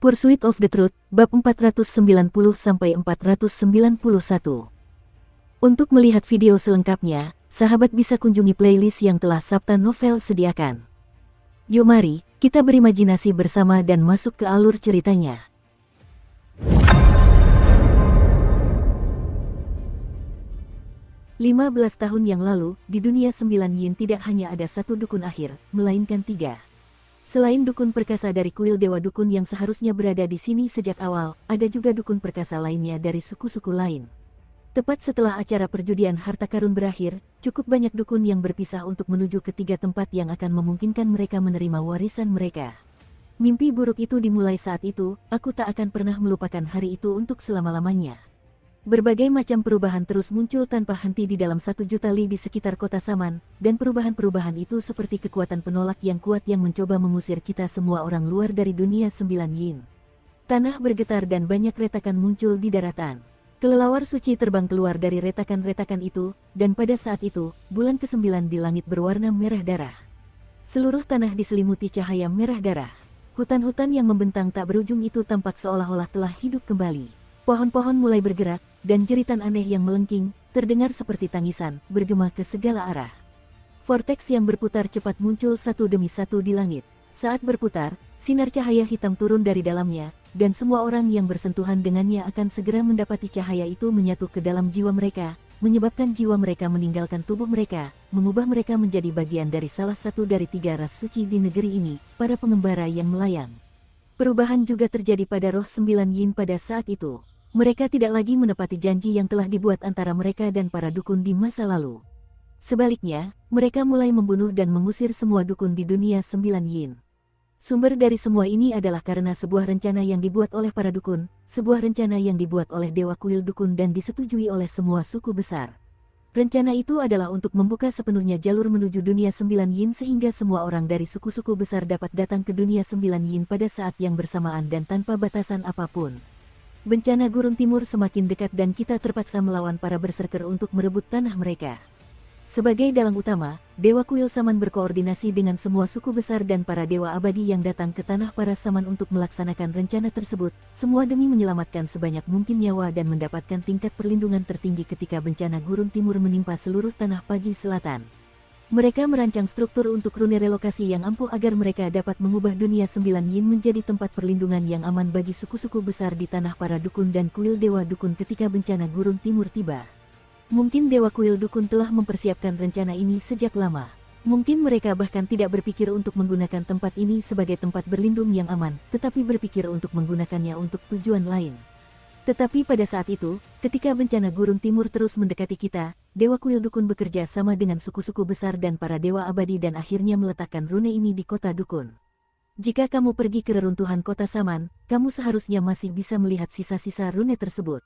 Pursuit of the Truth, bab 490-491. Untuk melihat video selengkapnya, sahabat bisa kunjungi playlist yang telah Sabta Novel sediakan. Yuk mari, kita berimajinasi bersama dan masuk ke alur ceritanya. Lima belas tahun yang lalu, di dunia 9 Yin tidak hanya ada satu dukun akhir, melainkan 3. Selain dukun perkasa dari kuil Dewa Dukun yang seharusnya berada di sini sejak awal, ada juga dukun perkasa lainnya dari suku-suku lain. Tepat setelah acara perjudian harta karun berakhir, cukup banyak dukun yang berpisah untuk menuju ke 3 tempat yang akan memungkinkan mereka menerima warisan mereka. Mimpi buruk itu dimulai saat itu, aku tak akan pernah melupakan hari itu untuk selama-lamanya. Berbagai macam perubahan terus muncul tanpa henti di dalam 1 juta li di sekitar kota Saman, dan perubahan-perubahan itu seperti kekuatan penolak yang kuat yang mencoba mengusir kita semua orang luar dari dunia 9 Yin. Tanah bergetar dan banyak retakan muncul di daratan. Kelelawar suci terbang keluar dari retakan-retakan itu, dan pada saat itu, bulan ke-9 di langit berwarna merah darah. Seluruh tanah diselimuti cahaya merah darah. Hutan-hutan yang membentang tak berujung itu tampak seolah-olah telah hidup kembali. Pohon-pohon mulai bergerak, dan jeritan aneh yang melengking, terdengar seperti tangisan, bergema ke segala arah. Vortex yang berputar cepat muncul satu demi satu di langit. Saat berputar, sinar cahaya hitam turun dari dalamnya, dan semua orang yang bersentuhan dengannya akan segera mendapati cahaya itu menyatu ke dalam jiwa mereka, menyebabkan jiwa mereka meninggalkan tubuh mereka, mengubah mereka menjadi bagian dari salah satu dari 3 ras suci di negeri ini, para pengembara yang melayang. Perubahan juga terjadi pada roh 9 Yin pada saat itu. Mereka tidak lagi menepati janji yang telah dibuat antara mereka dan para dukun di masa lalu. Sebaliknya, mereka mulai membunuh dan mengusir semua dukun di dunia 9 Yin. Sumber dari semua ini adalah karena sebuah rencana yang dibuat oleh para dukun, sebuah rencana yang dibuat oleh Dewa Kuil Dukun dan disetujui oleh semua suku besar. Rencana itu adalah untuk membuka sepenuhnya jalur menuju dunia 9 Yin sehingga semua orang dari suku-suku besar dapat datang ke dunia 9 Yin pada saat yang bersamaan dan tanpa batasan apapun. Bencana Gurun Timur semakin dekat dan kita terpaksa melawan para berserker untuk merebut tanah mereka. Sebagai dalang utama, Dewa Kuil Saman berkoordinasi dengan semua suku besar dan para dewa abadi yang datang ke tanah para Saman untuk melaksanakan rencana tersebut, semua demi menyelamatkan sebanyak mungkin nyawa dan mendapatkan tingkat perlindungan tertinggi ketika bencana Gurun Timur menimpa seluruh tanah Pagi Selatan. Mereka merancang struktur untuk rune relokasi yang ampuh agar mereka dapat mengubah dunia 9 Yin menjadi tempat perlindungan yang aman bagi suku-suku besar di tanah para dukun dan kuil Dewa Dukun ketika bencana Gurun Timur tiba. Mungkin Dewa Kuil Dukun telah mempersiapkan rencana ini sejak lama. Mungkin mereka bahkan tidak berpikir untuk menggunakan tempat ini sebagai tempat berlindung yang aman, tetapi berpikir untuk menggunakannya untuk tujuan lain. Tetapi pada saat itu, ketika bencana Gurun Timur terus mendekati kita, Dewa Kuil Dukun bekerja sama dengan suku-suku besar dan para dewa abadi dan akhirnya meletakkan rune ini di kota Dukun. Jika kamu pergi ke reruntuhan kota Saman, kamu seharusnya masih bisa melihat sisa-sisa rune tersebut.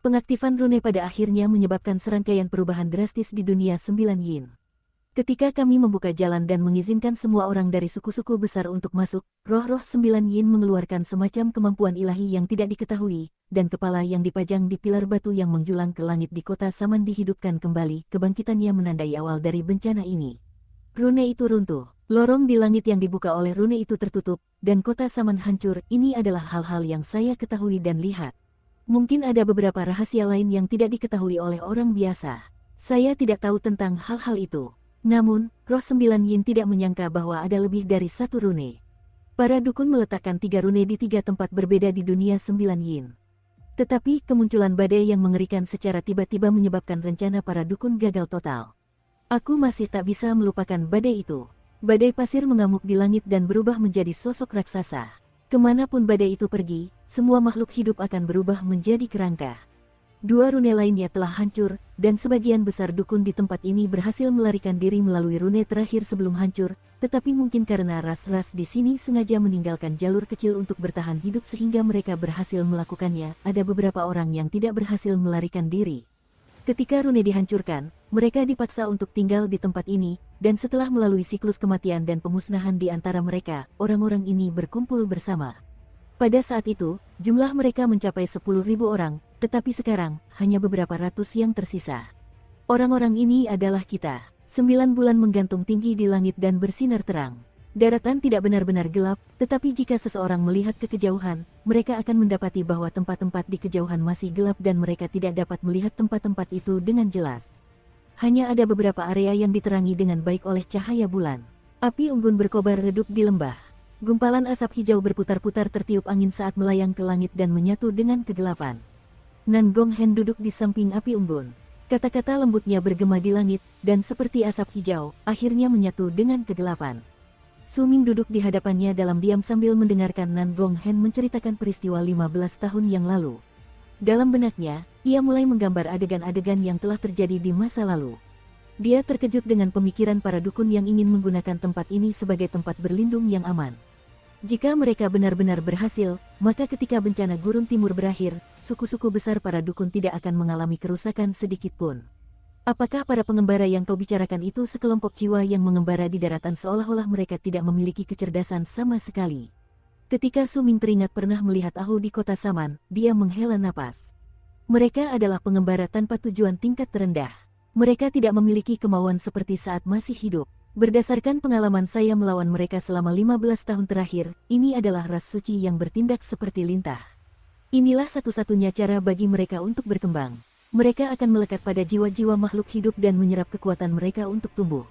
Pengaktifan rune pada akhirnya menyebabkan serangkaian perubahan drastis di dunia 9 Yin. Ketika kami membuka jalan dan mengizinkan semua orang dari suku-suku besar untuk masuk, roh-roh 9 Yin mengeluarkan semacam kemampuan ilahi yang tidak diketahui, dan kepala yang dipajang di pilar batu yang menjulang ke langit di kota Saman dihidupkan kembali. Kebangkitannya menandai awal dari bencana ini. Rune itu runtuh, lorong di langit yang dibuka oleh rune itu tertutup, dan kota Saman hancur. Ini adalah hal-hal yang saya ketahui dan lihat. Mungkin ada beberapa rahasia lain yang tidak diketahui oleh orang biasa. Saya tidak tahu tentang hal-hal itu. Namun, roh 9 Yin tidak menyangka bahwa ada lebih dari 1 rune. Para dukun meletakkan 3 rune di 3 tempat berbeda di dunia 9 Yin. Tetapi, kemunculan badai yang mengerikan secara tiba-tiba menyebabkan rencana para dukun gagal total. Aku masih tak bisa melupakan badai itu. Badai pasir mengamuk di langit dan berubah menjadi sosok raksasa. Kemanapun badai itu pergi, semua makhluk hidup akan berubah menjadi kerangka. 2 rune lainnya telah hancur, dan sebagian besar dukun di tempat ini berhasil melarikan diri melalui rune terakhir sebelum hancur, tetapi mungkin karena ras-ras di sini sengaja meninggalkan jalur kecil untuk bertahan hidup sehingga mereka berhasil melakukannya. Ada beberapa orang yang tidak berhasil melarikan diri. Ketika rune dihancurkan, mereka dipaksa untuk tinggal di tempat ini, dan setelah melalui siklus kematian dan pemusnahan di antara mereka, orang-orang ini berkumpul bersama. Pada saat itu, jumlah mereka mencapai 10.000 orang, tetapi sekarang, hanya beberapa ratus yang tersisa. Orang-orang ini adalah kita. 9 bulan menggantung tinggi di langit dan bersinar terang. Daratan tidak benar-benar gelap, tetapi jika seseorang melihat ke kejauhan, mereka akan mendapati bahwa tempat-tempat di kejauhan masih gelap dan mereka tidak dapat melihat tempat-tempat itu dengan jelas. Hanya ada beberapa area yang diterangi dengan baik oleh cahaya bulan. Api unggun berkobar redup di lembah. Gumpalan asap hijau berputar-putar tertiup angin saat melayang ke langit dan menyatu dengan kegelapan. Nan Gong Hen duduk di samping api unggun. Kata-kata lembutnya bergema di langit, dan seperti asap hijau, akhirnya menyatu dengan kegelapan. Su Ming duduk di hadapannya dalam diam sambil mendengarkan Nan Gong Hen menceritakan peristiwa 15 tahun yang lalu. Dalam benaknya, ia mulai menggambar adegan-adegan yang telah terjadi di masa lalu. Dia terkejut dengan pemikiran para dukun yang ingin menggunakan tempat ini sebagai tempat berlindung yang aman. Jika mereka benar-benar berhasil, maka ketika bencana Gurun Timur berakhir, suku-suku besar para dukun tidak akan mengalami kerusakan sedikit pun. Apakah para pengembara yang kau bicarakan itu sekelompok jiwa yang mengembara di daratan seolah-olah mereka tidak memiliki kecerdasan sama sekali? Ketika Su Ming teringat pernah melihat Ahu di kota Saman, dia menghela napas. Mereka adalah pengembara tanpa tujuan tingkat terendah. Mereka tidak memiliki kemauan seperti saat masih hidup. Berdasarkan pengalaman saya melawan mereka selama 15 tahun terakhir, ini adalah ras suci yang bertindak seperti lintah. Inilah satu-satunya cara bagi mereka untuk berkembang. Mereka akan melekat pada jiwa-jiwa makhluk hidup dan menyerap kekuatan mereka untuk tumbuh.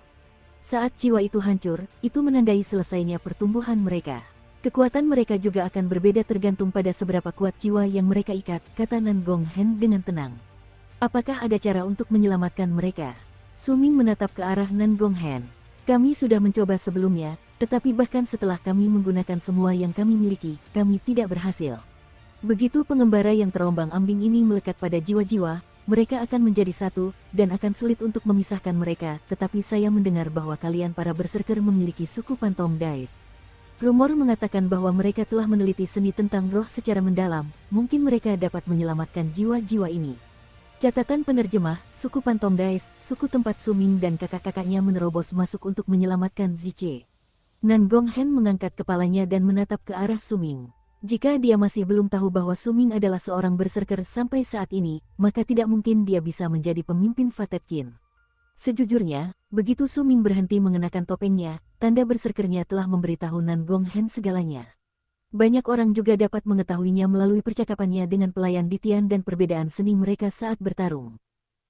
Saat jiwa itu hancur, itu menandai selesainya pertumbuhan mereka. Kekuatan mereka juga akan berbeda tergantung pada seberapa kuat jiwa yang mereka ikat, kata Nan Gong Hen dengan tenang. Apakah ada cara untuk menyelamatkan mereka? Su Ming menatap ke arah Nan Gong Hen. Kami sudah mencoba sebelumnya, tetapi bahkan setelah kami menggunakan semua yang kami miliki, kami tidak berhasil. Begitu pengembara yang terombang-ambing ini melekat pada jiwa-jiwa, mereka akan menjadi satu, dan akan sulit untuk memisahkan mereka, tetapi saya mendengar bahwa kalian para berserker memiliki suku Pantom Dais. Rumor mengatakan bahwa mereka telah meneliti seni tentang roh secara mendalam, mungkin mereka dapat menyelamatkan jiwa-jiwa ini. Catatan penerjemah, suku Pantom Dais, suku tempat Su Ming dan kakak-kakaknya menerobos masuk untuk menyelamatkan Ziche. Nan Gong Hen mengangkat kepalanya dan menatap ke arah Su Ming. Jika dia masih belum tahu bahwa Su Ming adalah seorang berserker sampai saat ini, maka tidak mungkin dia bisa menjadi pemimpin Fatetkin. Sejujurnya, begitu Su Ming berhenti mengenakan topengnya, tanda berserkernya telah memberitahu Nan Gong Hen segalanya. Banyak orang juga dapat mengetahuinya melalui percakapannya dengan pelayan Ditian dan perbedaan seni mereka saat bertarung.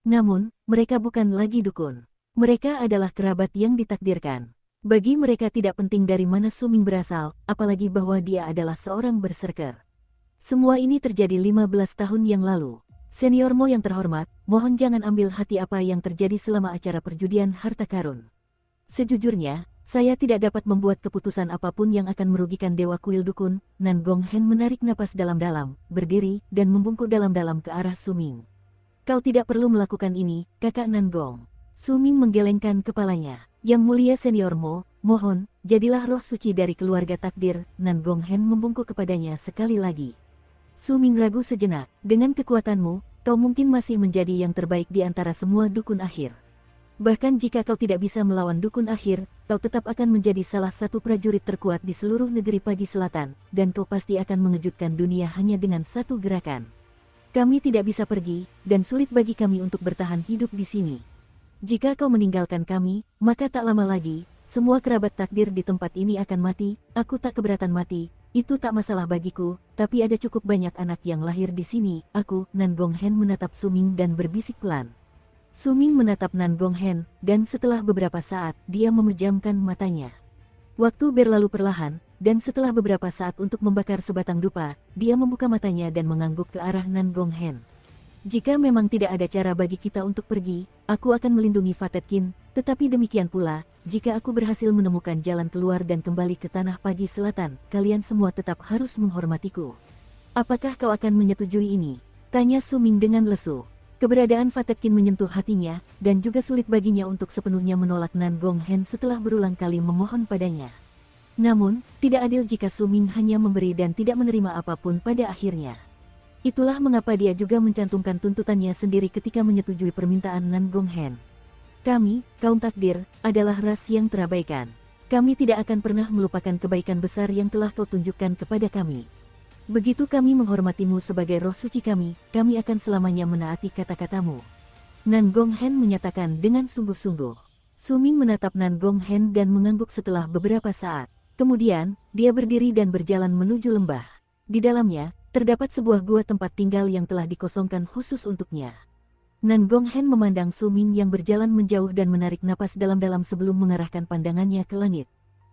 Namun, mereka bukan lagi dukun. Mereka adalah kerabat yang ditakdirkan. Bagi mereka tidak penting dari mana Su Ming berasal, apalagi bahwa dia adalah seorang berserker. Semua ini terjadi 15 tahun yang lalu. Senior Mo yang terhormat, mohon jangan ambil hati apa yang terjadi selama acara perjudian harta karun. Sejujurnya, saya tidak dapat membuat keputusan apapun yang akan merugikan Dewa Kuil Dukun. Nan Gong Hen menarik napas dalam-dalam, berdiri, dan membungkuk dalam-dalam ke arah Su Ming. Kau tidak perlu melakukan ini, kakak Nan Gong. Su Ming menggelengkan kepalanya. Yang mulia Senior Mo, mohon, jadilah roh suci dari keluarga takdir. Nan Gong Hen membungkuk kepadanya sekali lagi. Su Ming ragu sejenak. Dengan kekuatanmu, kau mungkin masih menjadi yang terbaik di antara semua dukun akhir. Bahkan jika kau tidak bisa melawan dukun akhir, kau tetap akan menjadi salah satu prajurit terkuat di seluruh negeri Pagi Selatan, dan kau pasti akan mengejutkan dunia hanya dengan satu gerakan. Kami tidak bisa pergi, dan sulit bagi kami untuk bertahan hidup di sini. Jika kau meninggalkan kami, maka tak lama lagi, semua kerabat takdir di tempat ini akan mati. Aku tak keberatan mati, itu tak masalah bagiku, tapi ada cukup banyak anak yang lahir di sini. Aku, Nan Gong Hen menatap Su Ming dan berbisik pelan. Su Ming menatap Nan Gong Hen, dan setelah beberapa saat, dia memejamkan matanya. Waktu berlalu perlahan, dan setelah beberapa saat untuk membakar sebatang dupa, dia membuka matanya dan mengangguk ke arah Nan Gong Hen. Jika memang tidak ada cara bagi kita untuk pergi, aku akan melindungi Fatetkin, tetapi demikian pula, jika aku berhasil menemukan jalan keluar dan kembali ke Tanah Pagi Selatan, kalian semua tetap harus menghormatiku. Apakah kau akan menyetujui ini? Tanya Su Ming dengan lesu. Keberadaan Fatetkin menyentuh hatinya, dan juga sulit baginya untuk sepenuhnya menolak Nan Gong Hen setelah berulang kali memohon padanya. Namun, tidak adil jika Su Ming hanya memberi dan tidak menerima apapun pada akhirnya. Itulah mengapa dia juga mencantumkan tuntutannya sendiri ketika menyetujui permintaan Nan Gong Hen. Kami, kaum takdir, adalah ras yang terabaikan. Kami tidak akan pernah melupakan kebaikan besar yang telah kau tunjukkan kepada kami. Begitu kami menghormatimu sebagai roh suci kami akan selamanya menaati kata-katamu. Nan Gong Hen menyatakan dengan sungguh-sungguh. Suming menatap Nan Gong Hen dan mengangguk setelah beberapa saat. Kemudian, dia berdiri dan berjalan menuju lembah. Di dalamnya, terdapat sebuah gua tempat tinggal yang telah dikosongkan khusus untuknya. Nan Gong Hen memandang Suming yang berjalan menjauh dan menarik napas dalam-dalam sebelum mengarahkan pandangannya ke langit.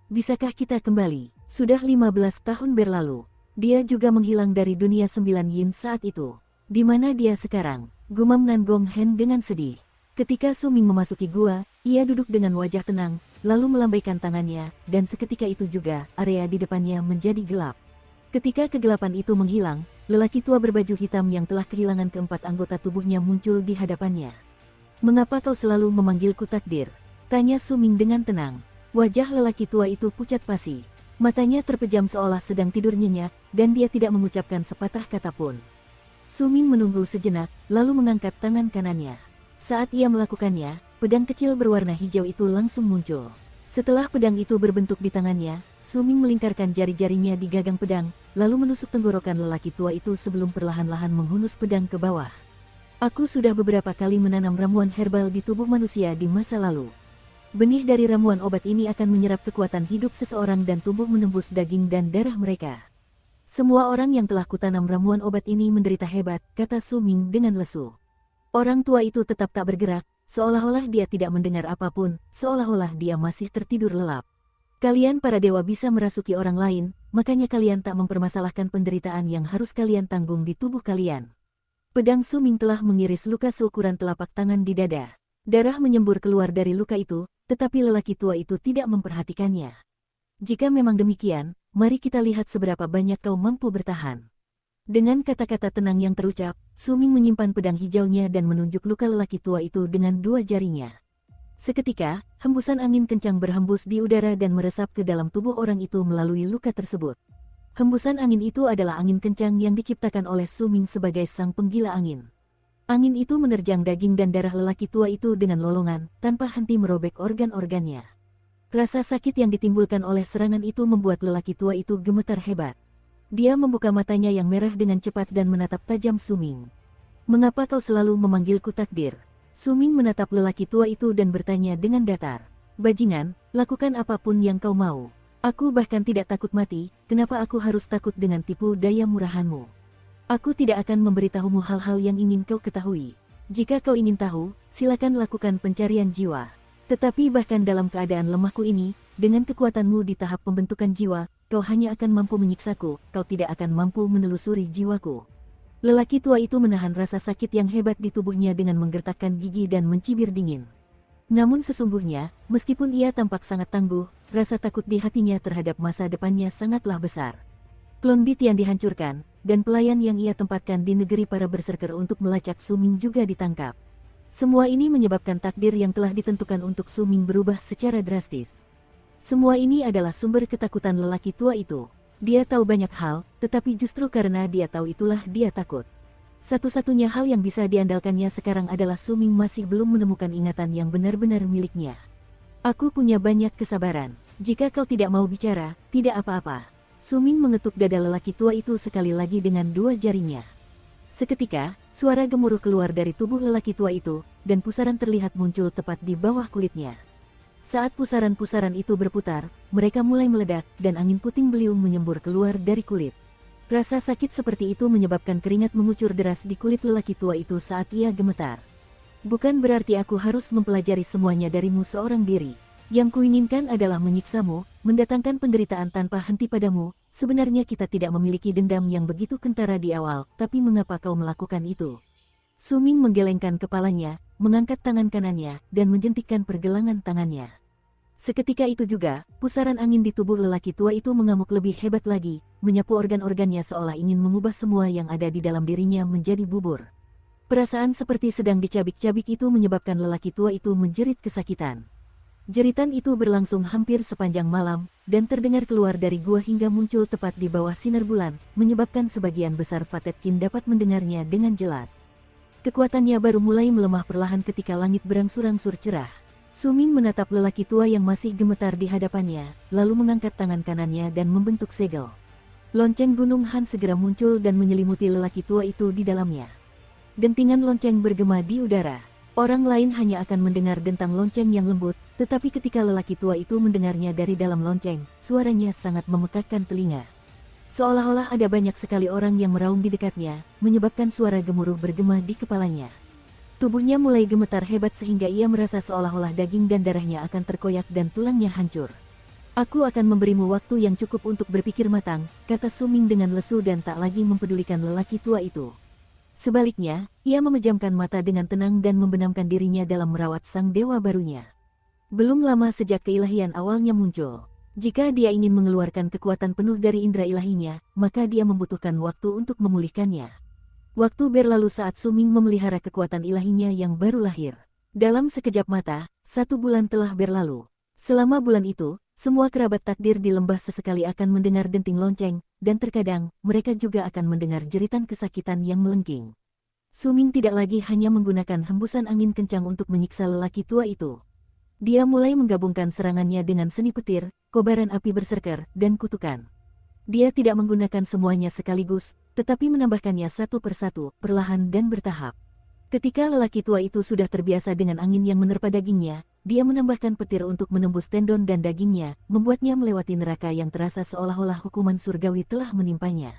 Bisakah kita kembali? Sudah 15 tahun berlalu. Dia juga menghilang dari dunia 9 yin saat itu. Di mana dia sekarang? Gumam Nan Gong Hen dengan sedih. Ketika Suming memasuki gua, ia duduk dengan wajah tenang, lalu melambaikan tangannya, dan seketika itu juga, area di depannya menjadi gelap. Ketika kegelapan itu menghilang, lelaki tua berbaju hitam yang telah kehilangan keempat anggota tubuhnya muncul di hadapannya. "Mengapa kau selalu memanggilku takdir?" tanya Suming dengan tenang. Wajah lelaki tua itu pucat pasi. Matanya terpejam seolah sedang tidur nyenyak, dan dia tidak mengucapkan sepatah kata pun. Suming menunggu sejenak, lalu mengangkat tangan kanannya. Saat ia melakukannya, pedang kecil berwarna hijau itu langsung muncul. Setelah pedang itu berbentuk di tangannya, Suming melingkarkan jari-jarinya di gagang pedang, lalu menusuk tenggorokan lelaki tua itu sebelum perlahan-lahan menghunus pedang ke bawah. "Aku sudah beberapa kali menanam ramuan herbal di tubuh manusia di masa lalu. Benih dari ramuan obat ini akan menyerap kekuatan hidup seseorang dan tumbuh menembus daging dan darah mereka. Semua orang yang telah kutanam ramuan obat ini menderita hebat," kata Suming dengan lesu. Orang tua itu tetap tak bergerak, seolah-olah dia tidak mendengar apapun, seolah-olah dia masih tertidur lelap. "Kalian para dewa bisa merasuki orang lain, makanya kalian tak mempermasalahkan penderitaan yang harus kalian tanggung di tubuh kalian." Pedang Suming telah mengiris luka seukuran telapak tangan di dada. Darah menyembur keluar dari luka itu, tetapi lelaki tua itu tidak memperhatikannya. "Jika memang demikian, mari kita lihat seberapa banyak kau mampu bertahan." Dengan kata-kata tenang yang terucap, Suming menyimpan pedang hijaunya dan menunjuk luka lelaki tua itu dengan dua jarinya. Seketika, hembusan angin kencang berhembus di udara dan meresap ke dalam tubuh orang itu melalui luka tersebut. Hembusan angin itu adalah angin kencang yang diciptakan oleh Suming sebagai sang penggila angin. Angin itu menerjang daging dan darah lelaki tua itu dengan lolongan, tanpa henti merobek organ-organnya. Rasa sakit yang ditimbulkan oleh serangan itu membuat lelaki tua itu gemetar hebat. Dia membuka matanya yang merah dengan cepat dan menatap tajam Suming. "Mengapa kau selalu memanggilku takdir?" Suming menatap lelaki tua itu dan bertanya dengan datar. "Bajingan, lakukan apapun yang kau mau. Aku bahkan tidak takut mati, kenapa aku harus takut dengan tipu daya murahanmu? Aku tidak akan memberitahumu hal-hal yang ingin kau ketahui. Jika kau ingin tahu, silakan lakukan pencarian jiwa. Tetapi bahkan dalam keadaan lemahku ini, dengan kekuatanmu di tahap pembentukan jiwa, kau hanya akan mampu menyiksaku, kau tidak akan mampu menelusuri jiwaku." Lelaki tua itu menahan rasa sakit yang hebat di tubuhnya dengan menggertakkan gigi dan mencibir dingin. Namun sesungguhnya, meskipun ia tampak sangat tangguh, rasa takut di hatinya terhadap masa depannya sangatlah besar. Klon Bit yang dihancurkan, dan pelayan yang ia tempatkan di negeri para berserker untuk melacak Suming juga ditangkap. Semua ini menyebabkan takdir yang telah ditentukan untuk Suming berubah secara drastis. Semua ini adalah sumber ketakutan lelaki tua itu. Dia tahu banyak hal, tetapi justru karena dia tahu itulah dia takut. Satu-satunya hal yang bisa diandalkannya sekarang adalah Suming masih belum menemukan ingatan yang benar-benar miliknya. "Aku punya banyak kesabaran. Jika kau tidak mau bicara, tidak apa-apa." Suming mengetuk dada lelaki tua itu sekali lagi dengan dua jarinya. Seketika, suara gemuruh keluar dari tubuh lelaki tua itu, dan pusaran terlihat muncul tepat di bawah kulitnya. Saat pusaran-pusaran itu berputar, mereka mulai meledak, dan angin puting beliung menyembur keluar dari kulit. Rasa sakit seperti itu menyebabkan keringat mengucur deras di kulit lelaki tua itu saat ia gemetar. "Bukan berarti aku harus mempelajari semuanya darimu seorang diri. Yang kuinginkan adalah menyiksamu, mendatangkan penderitaan tanpa henti padamu. Sebenarnya kita tidak memiliki dendam yang begitu kentara di awal, tapi mengapa kau melakukan itu?" Suming menggelengkan kepalanya, mengangkat tangan kanannya, dan menjentikkan pergelangan tangannya. Seketika itu juga, pusaran angin di tubuh lelaki tua itu mengamuk lebih hebat lagi, menyapu organ-organnya seolah ingin mengubah semua yang ada di dalam dirinya menjadi bubur. Perasaan seperti sedang dicabik-cabik itu menyebabkan lelaki tua itu menjerit kesakitan. Jeritan itu berlangsung hampir sepanjang malam, dan terdengar keluar dari gua hingga muncul tepat di bawah sinar bulan, menyebabkan sebagian besar Vatetkin dapat mendengarnya dengan jelas. Kekuatannya baru mulai melemah perlahan ketika langit berangsur-angsur cerah. Suming menatap lelaki tua yang masih gemetar di hadapannya, lalu mengangkat tangan kanannya dan membentuk segel. Lonceng Gunung Han segera muncul dan menyelimuti lelaki tua itu di dalamnya. Dentingan lonceng bergema di udara. Orang lain hanya akan mendengar dentang lonceng yang lembut, Tetapi ketika lelaki tua itu mendengarnya dari dalam lonceng, suaranya sangat memekakkan telinga. Seolah-olah ada banyak sekali orang yang meraung di dekatnya, menyebabkan suara gemuruh bergema di kepalanya. Tubuhnya mulai gemetar hebat sehingga ia merasa seolah-olah daging dan darahnya akan terkoyak dan tulangnya hancur. Aku akan memberimu waktu yang cukup untuk berpikir matang, kata Su Ming dengan lesu dan tak lagi mempedulikan lelaki tua itu. Sebaliknya, ia memejamkan mata dengan tenang dan membenamkan dirinya dalam merawat sang dewa barunya. Belum lama sejak keilahian awalnya muncul. Jika dia ingin mengeluarkan kekuatan penuh dari indera ilahinya, maka dia membutuhkan waktu untuk memulihkannya. Waktu berlalu saat Su Ming memelihara kekuatan ilahinya yang baru lahir. Dalam sekejap mata, 1 bulan telah berlalu. Selama bulan itu, semua kerabat takdir di lembah sesekali akan mendengar denting lonceng, dan terkadang, mereka juga akan mendengar jeritan kesakitan yang melengking. Su Ming tidak lagi hanya menggunakan hembusan angin kencang untuk menyiksa lelaki tua itu. Dia mulai menggabungkan serangannya dengan seni petir, kobaran api berserker, dan kutukan. Dia tidak menggunakan semuanya sekaligus, tetapi menambahkannya satu persatu, perlahan dan bertahap. Ketika lelaki tua itu sudah terbiasa dengan angin yang menerpa dagingnya, dia menambahkan petir untuk menembus tendon dan dagingnya, membuatnya melewati neraka yang terasa seolah-olah hukuman surgawi telah menimpanya.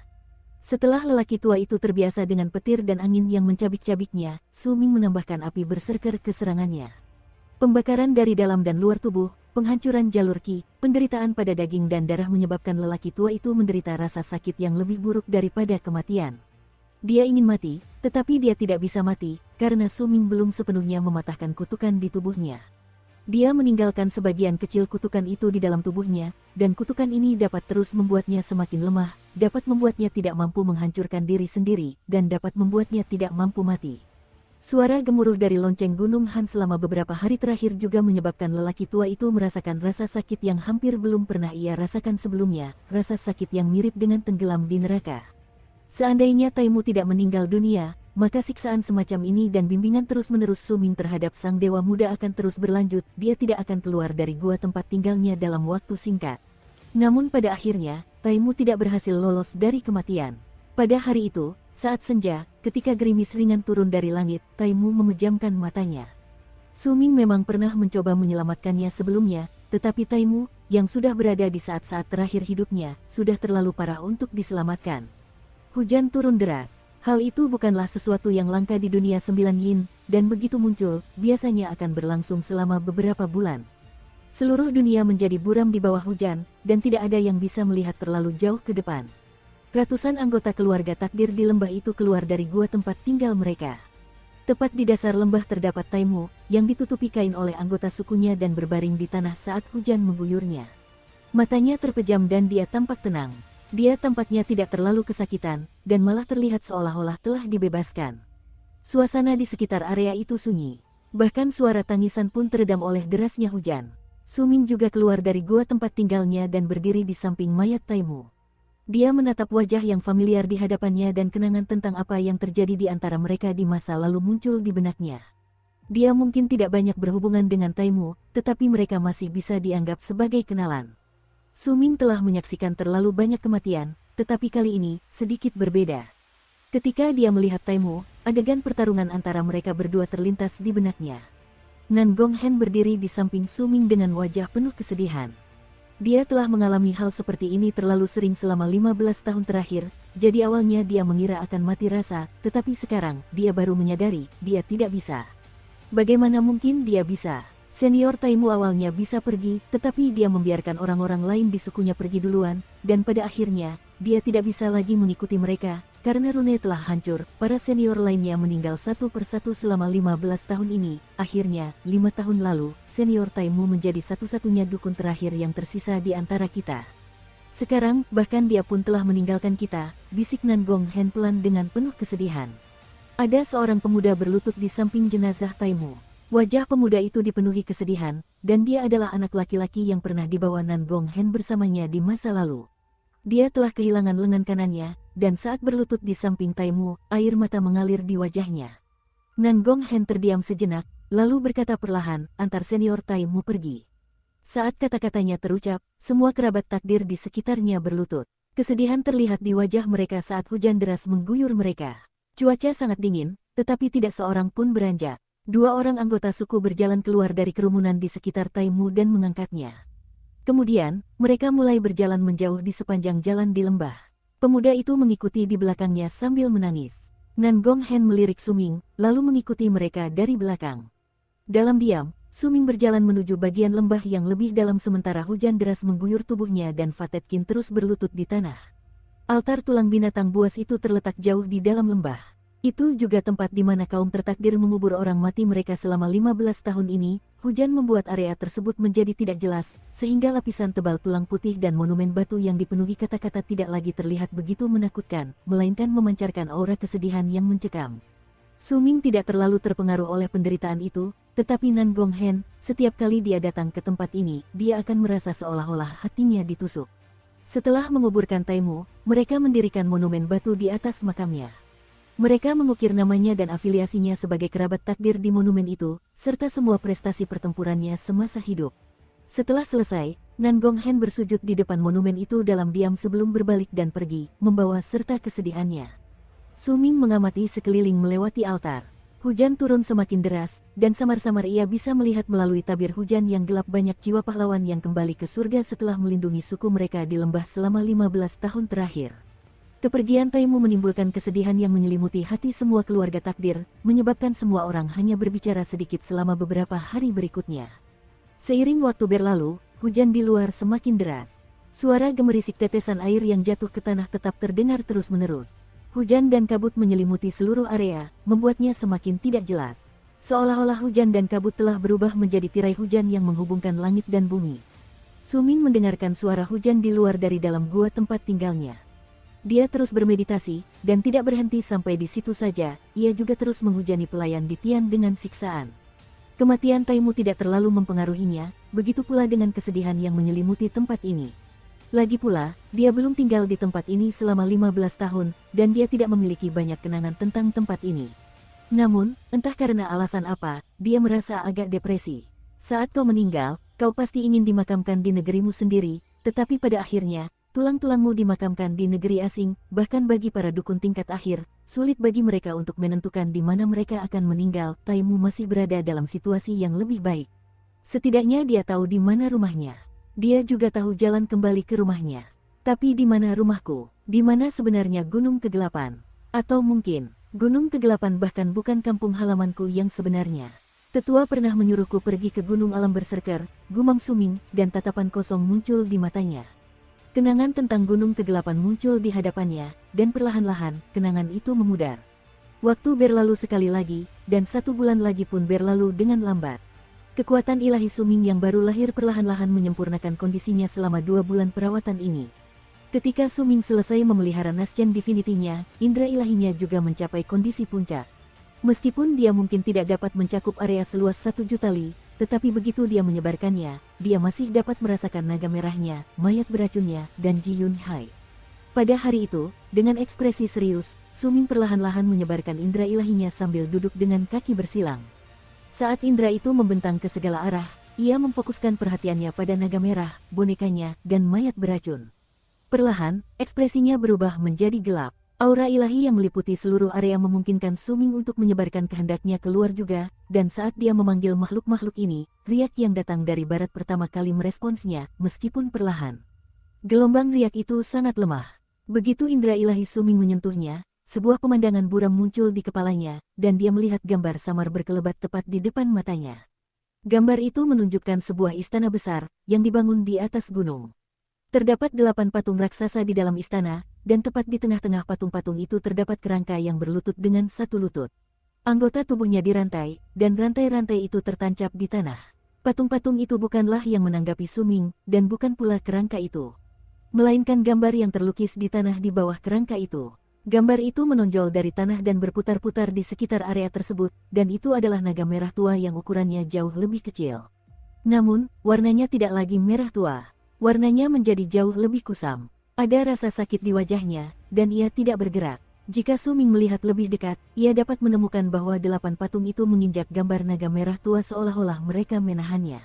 Setelah lelaki tua itu terbiasa dengan petir dan angin yang mencabik-cabiknya, Su Ming menambahkan api berserker ke serangannya. Pembakaran dari dalam dan luar tubuh, penghancuran jalur ki, penderitaan pada daging dan darah menyebabkan lelaki tua itu menderita rasa sakit yang lebih buruk daripada kematian. Dia ingin mati, tetapi dia tidak bisa mati, karena Su Ming belum sepenuhnya mematahkan kutukan di tubuhnya. Dia meninggalkan sebagian kecil kutukan itu di dalam tubuhnya, dan kutukan ini dapat terus membuatnya semakin lemah, dapat membuatnya tidak mampu menghancurkan diri sendiri, dan dapat membuatnya tidak mampu mati. Suara gemuruh dari lonceng Gunung Han selama beberapa hari terakhir juga menyebabkan lelaki tua itu merasakan rasa sakit yang hampir belum pernah ia rasakan sebelumnya, rasa sakit yang mirip dengan tenggelam di neraka. Seandainya Taimu tidak meninggal dunia, maka siksaan semacam ini dan bimbingan terus-menerus Su Ming terhadap sang dewa muda akan terus berlanjut, dia tidak akan keluar dari gua tempat tinggalnya dalam waktu singkat. Namun pada akhirnya, Taimu tidak berhasil lolos dari kematian. Pada hari itu, saat senja, ketika gerimis ringan turun dari langit, Taimu memejamkan matanya. Su Ming memang pernah mencoba menyelamatkannya sebelumnya, tetapi Taimu, yang sudah berada di saat-saat terakhir hidupnya, sudah terlalu parah untuk diselamatkan. Hujan turun deras. Hal itu bukanlah sesuatu yang langka di dunia 9 yin, dan begitu muncul, biasanya akan berlangsung selama beberapa bulan. Seluruh dunia menjadi buram di bawah hujan, dan tidak ada yang bisa melihat terlalu jauh ke depan. Ratusan anggota keluarga takdir di lembah itu keluar dari gua tempat tinggal mereka. Tepat di dasar lembah terdapat Taimu, yang ditutupi kain oleh anggota sukunya dan berbaring di tanah saat hujan mengguyurnya. Matanya terpejam dan dia tampak tenang. Dia tampaknya tidak terlalu kesakitan, dan malah terlihat seolah-olah telah dibebaskan. Suasana di sekitar area itu sunyi. Bahkan suara tangisan pun teredam oleh derasnya hujan. Su Ming juga keluar dari gua tempat tinggalnya dan berdiri di samping mayat Taimu. Dia menatap wajah yang familiar di hadapannya dan kenangan tentang apa yang terjadi di antara mereka di masa lalu muncul di benaknya. Dia mungkin tidak banyak berhubungan dengan Taimu, tetapi mereka masih bisa dianggap sebagai kenalan. Su Ming telah menyaksikan terlalu banyak kematian, tetapi kali ini, sedikit berbeda. Ketika dia melihat Taimu, adegan pertarungan antara mereka berdua terlintas di benaknya. Nan Gonghen berdiri di samping Su Ming dengan wajah penuh kesedihan. Dia telah mengalami hal seperti ini terlalu sering selama 15 tahun terakhir, jadi awalnya dia mengira akan mati rasa, tetapi sekarang, dia baru menyadari, dia tidak bisa. Bagaimana mungkin dia bisa? Senior Taimu awalnya bisa pergi, tetapi dia membiarkan orang-orang lain di sukunya pergi duluan, dan pada akhirnya, dia tidak bisa lagi mengikuti mereka, karena rune telah hancur, para senior lainnya meninggal satu persatu selama 15 tahun ini. Akhirnya, 5 tahun lalu, senior Taimu menjadi satu-satunya dukun terakhir yang tersisa di antara kita. Sekarang, bahkan dia pun telah meninggalkan kita, bisik Nan Gonghen pelan dengan penuh kesedihan. Ada seorang pemuda berlutut di samping jenazah Taimu. Wajah pemuda itu dipenuhi kesedihan, dan dia adalah anak laki-laki yang pernah dibawa Nan Gonghen bersamanya di masa lalu. Dia telah kehilangan lengan kanannya, dan saat berlutut di samping Taimu, air mata mengalir di wajahnya. Nan Gonghen terdiam sejenak, lalu berkata perlahan, antar senior Taimu pergi. Saat kata-katanya terucap, semua kerabat takdir di sekitarnya berlutut. Kesedihan terlihat di wajah mereka saat hujan deras mengguyur mereka. Cuaca sangat dingin, tetapi tidak seorang pun beranjak. Dua orang anggota suku berjalan keluar dari kerumunan di sekitar Taimu dan mengangkatnya. Kemudian, mereka mulai berjalan menjauh di sepanjang jalan di lembah. Pemuda itu mengikuti di belakangnya sambil menangis. Nan Gonghen melirik Suming, lalu mengikuti mereka dari belakang. Dalam diam, Suming berjalan menuju bagian lembah yang lebih dalam sementara hujan deras mengguyur tubuhnya dan Fatetkin terus berlutut di tanah. Altar tulang binatang buas itu terletak jauh di dalam lembah. Itu juga tempat di mana kaum tertakdir mengubur orang mati mereka selama 15 tahun ini. Hujan membuat area tersebut menjadi tidak jelas, sehingga lapisan tebal tulang putih dan monumen batu yang dipenuhi kata-kata tidak lagi terlihat begitu menakutkan, melainkan memancarkan aura kesedihan yang mencekam. Suming tidak terlalu terpengaruh oleh penderitaan itu, tetapi Nan Gonghen, setiap kali dia datang ke tempat ini, dia akan merasa seolah-olah hatinya ditusuk. Setelah menguburkan Taimu, mereka mendirikan monumen batu di atas makamnya. Mereka mengukir namanya dan afiliasinya sebagai kerabat takdir di monumen itu, serta semua prestasi pertempurannya semasa hidup. Setelah selesai, Nan Gonghen bersujud di depan monumen itu dalam diam sebelum berbalik dan pergi, membawa serta kesedihannya. Suming mengamati sekeliling melewati altar. Hujan turun semakin deras, dan samar-samar ia bisa melihat melalui tabir hujan yang gelap banyak jiwa pahlawan yang kembali ke surga setelah melindungi suku mereka di lembah selama 15 tahun terakhir. Kepergian Taimu menimbulkan kesedihan yang menyelimuti hati semua keluarga takdir, menyebabkan semua orang hanya berbicara sedikit selama beberapa hari berikutnya. Seiring waktu berlalu, hujan di luar semakin deras. Suara gemerisik tetesan air yang jatuh ke tanah tetap terdengar terus-menerus. Hujan dan kabut menyelimuti seluruh area, membuatnya semakin tidak jelas. Seolah-olah hujan dan kabut telah berubah menjadi tirai hujan yang menghubungkan langit dan bumi. Suming mendengarkan suara hujan di luar dari dalam gua tempat tinggalnya. Dia terus bermeditasi, dan tidak berhenti sampai di situ saja. Ia juga terus menghujani pelayan di Tian dengan siksaan. Kematian Taimu tidak terlalu mempengaruhinya, begitu pula dengan kesedihan yang menyelimuti tempat ini. Lagi pula, dia belum tinggal di tempat ini selama 15 tahun, dan dia tidak memiliki banyak kenangan tentang tempat ini. Namun, entah karena alasan apa, dia merasa agak depresi. Saat kau meninggal, kau pasti ingin dimakamkan di negerimu sendiri, tetapi pada akhirnya, tulang-tulangmu dimakamkan di negeri asing, bahkan bagi para dukun tingkat akhir, sulit bagi mereka untuk menentukan di mana mereka akan meninggal. Taimu masih berada dalam situasi yang lebih baik. Setidaknya dia tahu di mana rumahnya. Dia juga tahu jalan kembali ke rumahnya. Tapi di mana rumahku? Di mana sebenarnya Gunung Kegelapan? Atau mungkin, Gunung Kegelapan bahkan bukan kampung halamanku yang sebenarnya. Tetua pernah menyuruhku pergi ke Gunung Alam Berserker, gumam Suming, dan tatapan kosong muncul di matanya. Kenangan tentang Gunung Kegelapan muncul di hadapannya, dan perlahan-lahan, kenangan itu memudar. Waktu berlalu sekali lagi, dan 1 bulan lagi pun berlalu dengan lambat. Kekuatan ilahi Suming yang baru lahir perlahan-lahan menyempurnakan kondisinya selama 2 bulan perawatan ini. Ketika Suming selesai memelihara Nasjen Divinity-nya, indera ilahinya juga mencapai kondisi puncak. Meskipun dia mungkin tidak dapat mencakup area seluas 1 juta li, tetapi begitu dia menyebarkannya, dia masih dapat merasakan naga merahnya, mayat beracunnya, dan Ji Yun Hai. Pada hari itu, dengan ekspresi serius, Suming perlahan-lahan menyebarkan indera ilahinya sambil duduk dengan kaki bersilang. Saat indera itu membentang ke segala arah, ia memfokuskan perhatiannya pada naga merah, bonekanya, dan mayat beracun. Perlahan, ekspresinya berubah menjadi gelap. Aura ilahi yang meliputi seluruh area memungkinkan Suming untuk menyebarkan kehendaknya keluar juga, dan saat dia memanggil makhluk-makhluk ini, riak yang datang dari barat pertama kali meresponsnya, meskipun perlahan. Gelombang riak itu sangat lemah. Begitu indera ilahi Suming menyentuhnya, sebuah pemandangan buram muncul di kepalanya, dan dia melihat gambar samar berkelebat tepat di depan matanya. Gambar itu menunjukkan sebuah istana besar, yang dibangun di atas gunung. Terdapat 8 patung raksasa di dalam istana, dan tepat di tengah-tengah patung-patung itu terdapat kerangka yang berlutut dengan 1 lutut. Anggota tubuhnya dirantai, dan rantai-rantai itu tertancap di tanah. Patung-patung itu bukanlah yang menanggapi Suming, dan bukan pula kerangka itu, melainkan gambar yang terlukis di tanah di bawah kerangka itu. Gambar itu menonjol dari tanah dan berputar-putar di sekitar area tersebut, dan itu adalah naga merah tua yang ukurannya jauh lebih kecil. Namun, warnanya tidak lagi merah tua. Warnanya menjadi jauh lebih kusam. Ada rasa sakit di wajahnya, dan ia tidak bergerak. Jika Suming melihat lebih dekat, ia dapat menemukan bahwa 8 patung itu menginjak gambar naga merah tua seolah-olah mereka menahannya.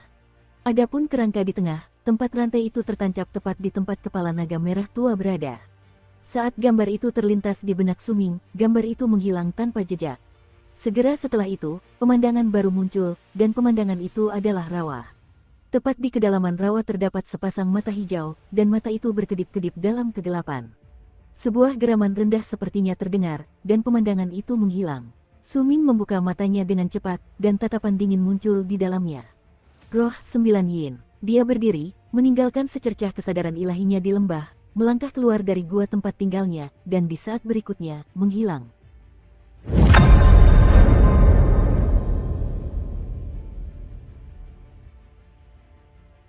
Adapun kerangka di tengah, tempat rantai itu tertancap tepat di tempat kepala naga merah tua berada. Saat gambar itu terlintas di benak Suming, gambar itu menghilang tanpa jejak. Segera setelah itu, pemandangan baru muncul, dan pemandangan itu adalah rawa. Tepat di kedalaman rawa terdapat sepasang mata hijau, dan mata itu berkedip-kedip dalam kegelapan. Sebuah geraman rendah sepertinya terdengar, dan pemandangan itu menghilang. Su Ming membuka matanya dengan cepat, dan tatapan dingin muncul di dalamnya. Roh 9 Yin. Dia berdiri, meninggalkan secercah kesadaran ilahinya di lembah, melangkah keluar dari gua tempat tinggalnya, dan di saat berikutnya, menghilang.